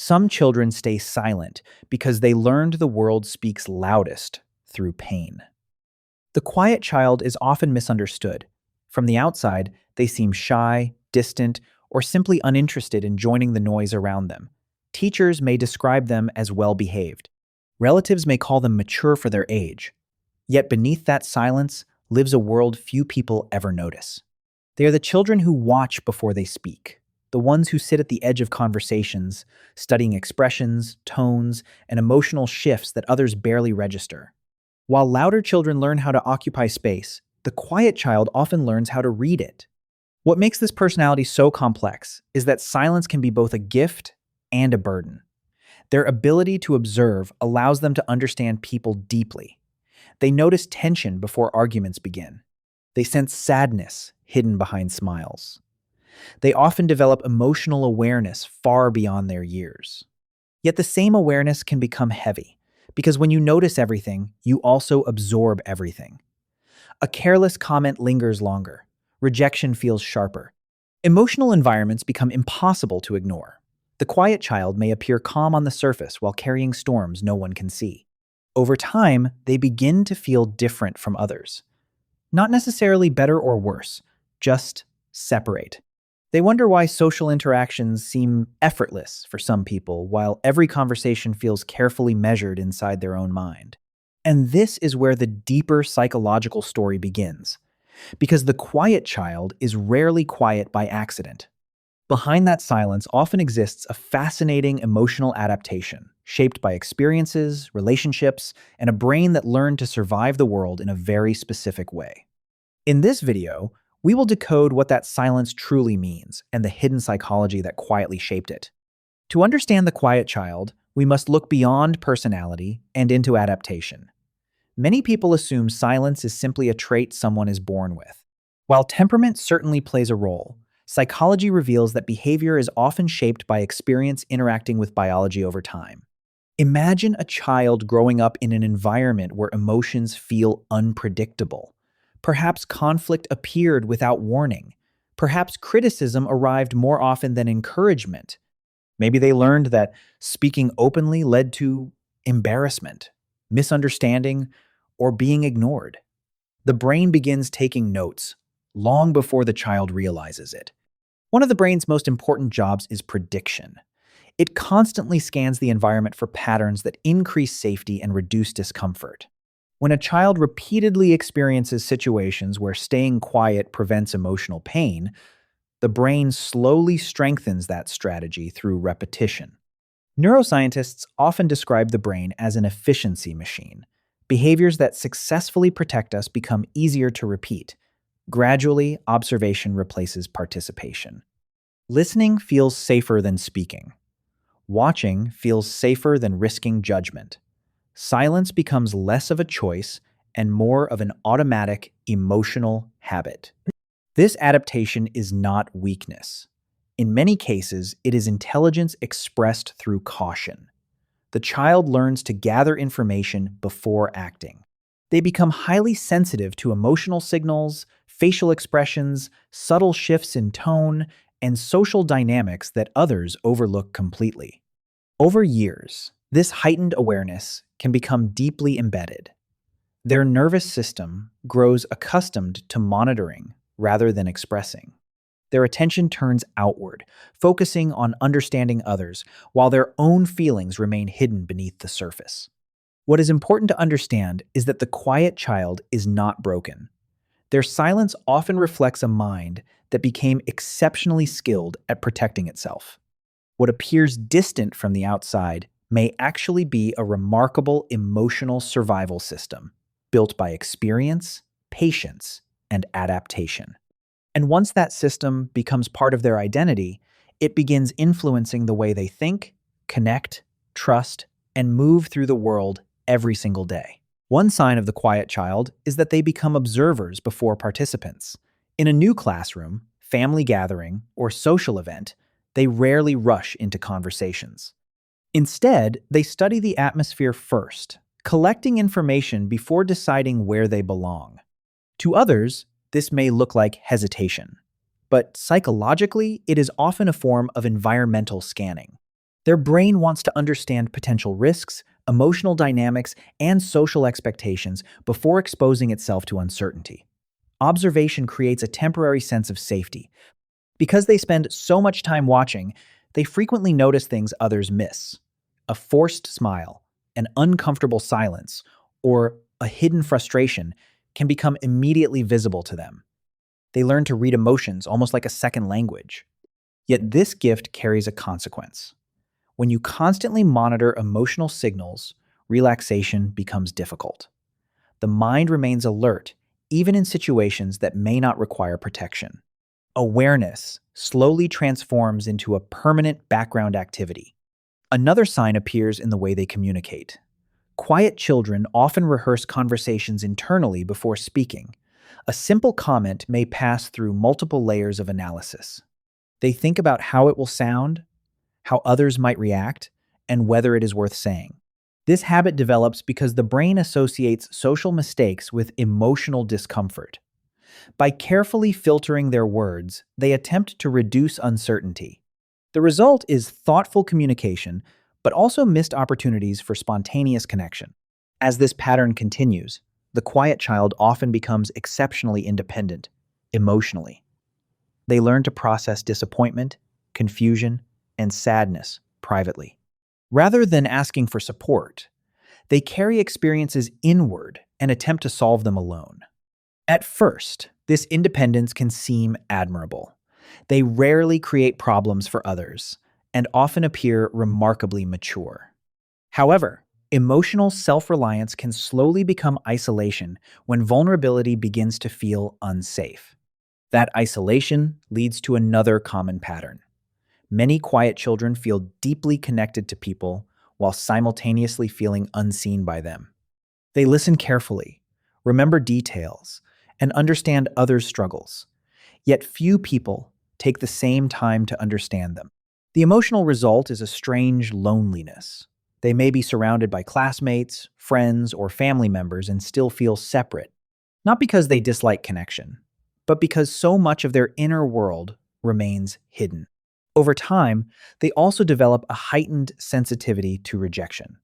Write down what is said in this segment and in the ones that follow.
Some children stay silent because they learned the world speaks loudest through pain. The quiet child is often misunderstood. From the outside, they seem shy, distant, or simply uninterested in joining the noise around them. Teachers may describe them as well-behaved. Relatives may call them mature for their age. Yet beneath that silence lives a world few people ever notice. They are the children who watch before they speak, the ones who sit at the edge of conversations, studying expressions, tones, and emotional shifts that others barely register. While louder children learn how to occupy space, the quiet child often learns how to read it. What makes this personality so complex is that silence can be both a gift and a burden. Their ability to observe allows them to understand people deeply. They notice tension before arguments begin. They sense sadness hidden behind smiles. They often develop emotional awareness far beyond their years. Yet the same awareness can become heavy, because when you notice everything, you also absorb everything. A careless comment lingers longer. Rejection feels sharper. Emotional environments become impossible to ignore. The quiet child may appear calm on the surface while carrying storms no one can see. Over time, they begin to feel different from others. Not necessarily better or worse, just separate. They wonder why social interactions seem effortless for some people, while every conversation feels carefully measured inside their own mind. And this is where the deeper psychological story begins, because the quiet child is rarely quiet by accident. Behind that silence often exists a fascinating emotional adaptation, shaped by experiences, relationships, and a brain that learned to survive the world in a very specific way. In this video, we will decode what that silence truly means and the hidden psychology that quietly shaped it. To understand the quiet child, we must look beyond personality and into adaptation. Many people assume silence is simply a trait someone is born with. While temperament certainly plays a role, psychology reveals that behavior is often shaped by experience interacting with biology over time. Imagine a child growing up in an environment where emotions feel unpredictable. Perhaps conflict appeared without warning. Perhaps criticism arrived more often than encouragement. Maybe they learned that speaking openly led to embarrassment, misunderstanding, or being ignored. The brain begins taking notes long before the child realizes it. One of the brain's most important jobs is prediction. It constantly scans the environment for patterns that increase safety and reduce discomfort. When a child repeatedly experiences situations where staying quiet prevents emotional pain, the brain slowly strengthens that strategy through repetition. Neuroscientists often describe the brain as an efficiency machine. Behaviors that successfully protect us become easier to repeat. Gradually, observation replaces participation. Listening feels safer than speaking. Watching feels safer than risking judgment. Silence becomes less of a choice and more of an automatic, emotional habit. This adaptation is not weakness. In many cases, it is intelligence expressed through caution. The child learns to gather information before acting. They become highly sensitive to emotional signals, facial expressions, subtle shifts in tone, and social dynamics that others overlook completely. Over years, this heightened awareness can become deeply embedded. Their nervous system grows accustomed to monitoring rather than expressing. Their attention turns outward, focusing on understanding others, while their own feelings remain hidden beneath the surface. What is important to understand is that the quiet child is not broken. Their silence often reflects a mind that became exceptionally skilled at protecting itself. What appears distant from the outside may actually be a remarkable emotional survival system built by experience, patience, and adaptation. And once that system becomes part of their identity, it begins influencing the way they think, connect, trust, and move through the world every single day. One sign of the quiet child is that they become observers before participants. In a new classroom, family gathering, or social event, they rarely rush into conversations. Instead, they study the atmosphere first, collecting information before deciding where they belong. To others, this may look like hesitation, but psychologically, it is often a form of environmental scanning. Their brain wants to understand potential risks, emotional dynamics, and social expectations before exposing itself to uncertainty. Observation creates a temporary sense of safety. Because they spend so much time watching, they frequently notice things others miss. A forced smile, an uncomfortable silence, or a hidden frustration can become immediately visible to them. They learn to read emotions almost like a second language. Yet this gift carries a consequence. When you constantly monitor emotional signals, relaxation becomes difficult. The mind remains alert, even in situations that may not require protection. Awareness slowly transforms into a permanent background activity. Another sign appears in the way they communicate. Quiet children often rehearse conversations internally before speaking. A simple comment may pass through multiple layers of analysis. They think about how it will sound, how others might react, and whether it is worth saying. This habit develops because the brain associates social mistakes with emotional discomfort. By carefully filtering their words, they attempt to reduce uncertainty. The result is thoughtful communication, but also missed opportunities for spontaneous connection. As this pattern continues, the quiet child often becomes exceptionally independent, emotionally. They learn to process disappointment, confusion, and sadness privately. Rather than asking for support, they carry experiences inward and attempt to solve them alone. At first, this independence can seem admirable. They rarely create problems for others and often appear remarkably mature. However, emotional self-reliance can slowly become isolation when vulnerability begins to feel unsafe. That isolation leads to another common pattern. Many quiet children feel deeply connected to people while simultaneously feeling unseen by them. They listen carefully, remember details, and understand others' struggles. Yet few people take the same time to understand them. The emotional result is a strange loneliness. They may be surrounded by classmates, friends, or family members and still feel separate, not because they dislike connection, but because so much of their inner world remains hidden. Over time, they also develop a heightened sensitivity to rejection.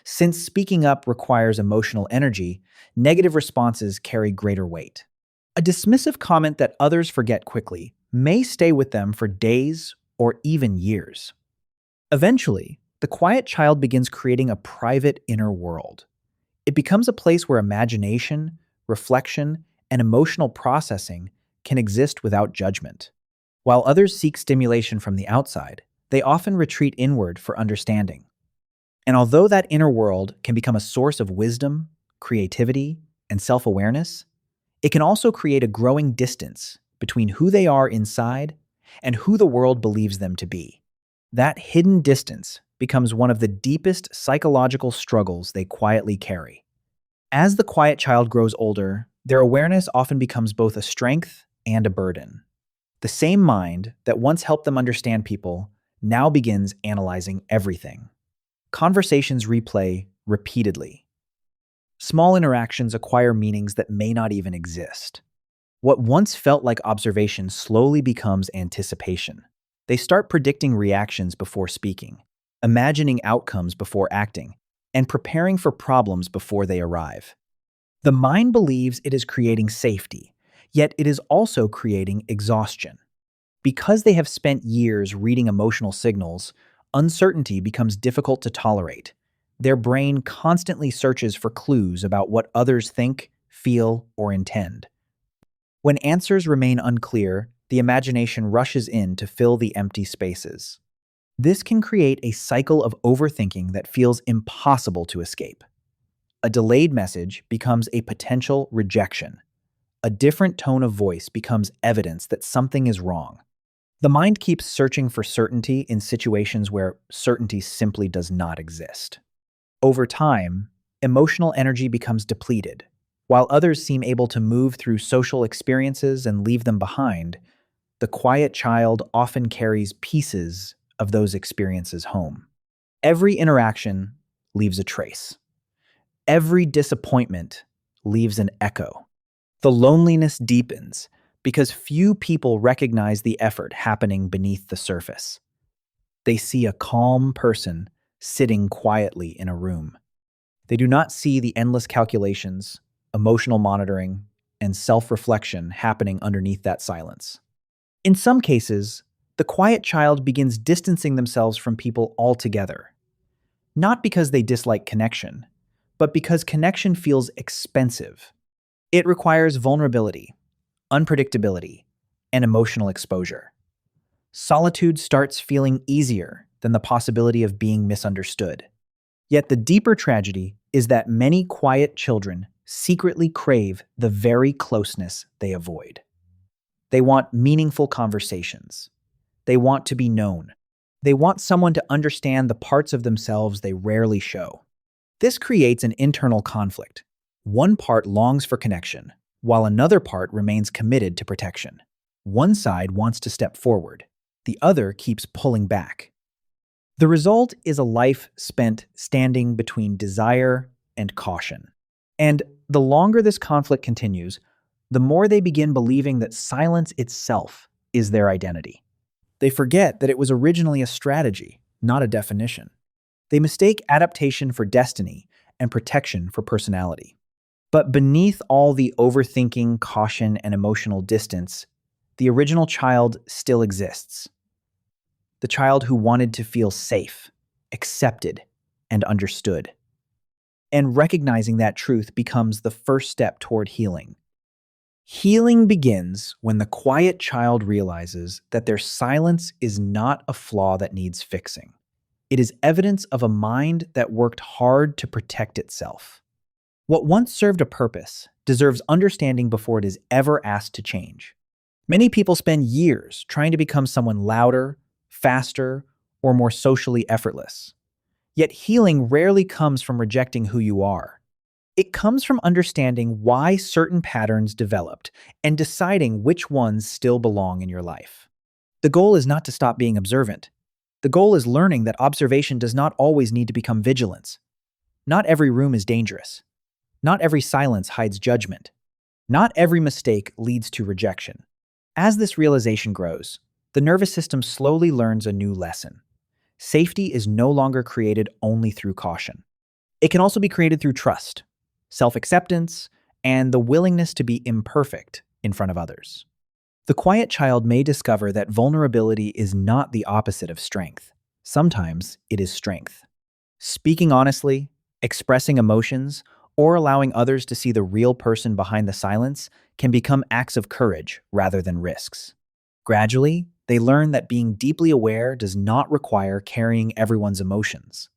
Since speaking up requires emotional energy, negative responses carry greater weight. A dismissive comment that others forget quickly may stay with them for days or even years. Eventually, the quiet child begins creating a private inner world. It becomes a place where imagination, reflection, and emotional processing can exist without judgment. While others seek stimulation from the outside, they often retreat inward for understanding. And although that inner world can become a source of wisdom, creativity, and self awareness, it can also create a growing distance between who they are inside and who the world believes them to be. That hidden distance becomes one of the deepest psychological struggles they quietly carry. As the quiet child grows older, their awareness often becomes both a strength and a burden. The same mind that once helped them understand people now begins analyzing everything. Conversations replay repeatedly. Small interactions acquire meanings that may not even exist. What once felt like observation slowly becomes anticipation. They start predicting reactions before speaking, imagining outcomes before acting, and preparing for problems before they arrive. The mind believes it is creating safety, yet it is also creating exhaustion. Because they have spent years reading emotional signals, uncertainty becomes difficult to tolerate. Their brain constantly searches for clues about what others think, feel, or intend. When answers remain unclear, the imagination rushes in to fill the empty spaces. This can create a cycle of overthinking that feels impossible to escape. A delayed message becomes a potential rejection. A different tone of voice becomes evidence that something is wrong. The mind keeps searching for certainty in situations where certainty simply does not exist. Over time, emotional energy becomes depleted. While others seem able to move through social experiences and leave them behind, the quiet child often carries pieces of those experiences home. Every interaction leaves a trace. Every disappointment leaves an echo. The loneliness deepens because few people recognize the effort happening beneath the surface. They see a calm person sitting quietly in a room. They do not see the endless calculations, emotional monitoring, and self reflection happening underneath that silence. In some cases, the quiet child begins distancing themselves from people altogether, not because they dislike connection, but because connection feels expensive. It requires vulnerability, unpredictability, and emotional exposure. Solitude starts feeling easier than the possibility of being misunderstood. Yet the deeper tragedy is that many quiet children secretly crave the very closeness they avoid. They want meaningful conversations. They want to be known. They want someone to understand the parts of themselves they rarely show. This creates an internal conflict. One part longs for connection, while another part remains committed to protection. One side wants to step forward. The other keeps pulling back. The result is a life spent standing between desire and caution. And the longer this conflict continues, the more they begin believing that silence itself is their identity. They forget that it was originally a strategy, not a definition. They mistake adaptation for destiny and protection for personality. But beneath all the overthinking, caution, and emotional distance, the original child still exists. The child who wanted to feel safe, accepted, and understood. And recognizing that truth becomes the first step toward healing. Healing begins when the quiet child realizes that their silence is not a flaw that needs fixing. It is evidence of a mind that worked hard to protect itself. What once served a purpose deserves understanding before it is ever asked to change. Many people spend years trying to become someone louder, faster, or more socially effortless. Yet healing rarely comes from rejecting who you are. It comes from understanding why certain patterns developed and deciding which ones still belong in your life. The goal is not to stop being observant. The goal is learning that observation does not always need to become vigilance. Not every room is dangerous. Not every silence hides judgment. Not every mistake leads to rejection. As this realization grows, the nervous system slowly learns a new lesson. Safety is no longer created only through caution. It can also be created through trust, self-acceptance, and the willingness to be imperfect in front of others. The quiet child may discover that vulnerability is not the opposite of strength. Sometimes it is strength. Speaking honestly, expressing emotions, or allowing others to see the real person behind the silence can become acts of courage rather than risks. Gradually, they learn that being deeply aware does not require carrying everyone's emotions.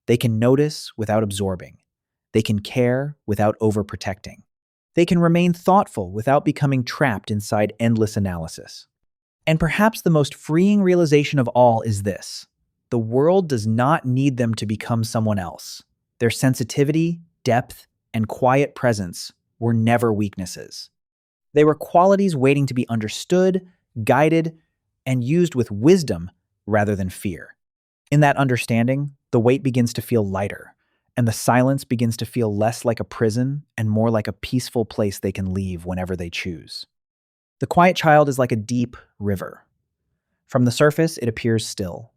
They can notice without absorbing. They can care without overprotecting. They can remain thoughtful without becoming trapped inside endless analysis. And perhaps the most freeing realization of all is this: the world does not need them to become someone else. Their sensitivity, depth, and quiet presence were never weaknesses. They were qualities waiting to be understood, guided, and used with wisdom rather than fear. In that understanding, the weight begins to feel lighter, and the silence begins to feel less like a prison and more like a peaceful place they can leave whenever they choose. The quiet child is like a deep river. From the surface, it appears still,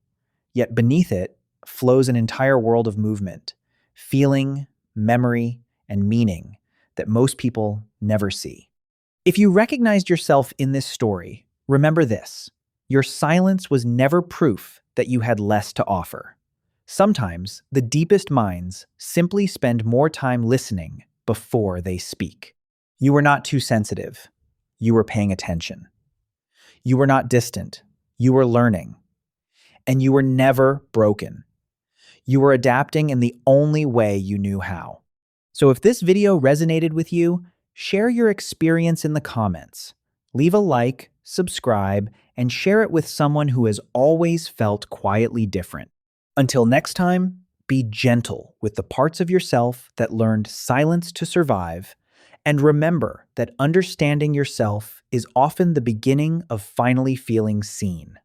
yet beneath it flows an entire world of movement, feeling, memory, and meaning that most people never see. If you recognized yourself in this story, remember this: your silence was never proof that you had less to offer. Sometimes the deepest minds simply spend more time listening before they speak. You were not too sensitive. You were paying attention. You were not distant. You were learning. And you were never broken. You were adapting in the only way you knew how. So if this video resonated with you, share your experience in the comments. Leave a like, subscribe, and share it with someone who has always felt quietly different. Until next time, be gentle with the parts of yourself that learned silence to survive, and remember that understanding yourself is often the beginning of finally feeling seen.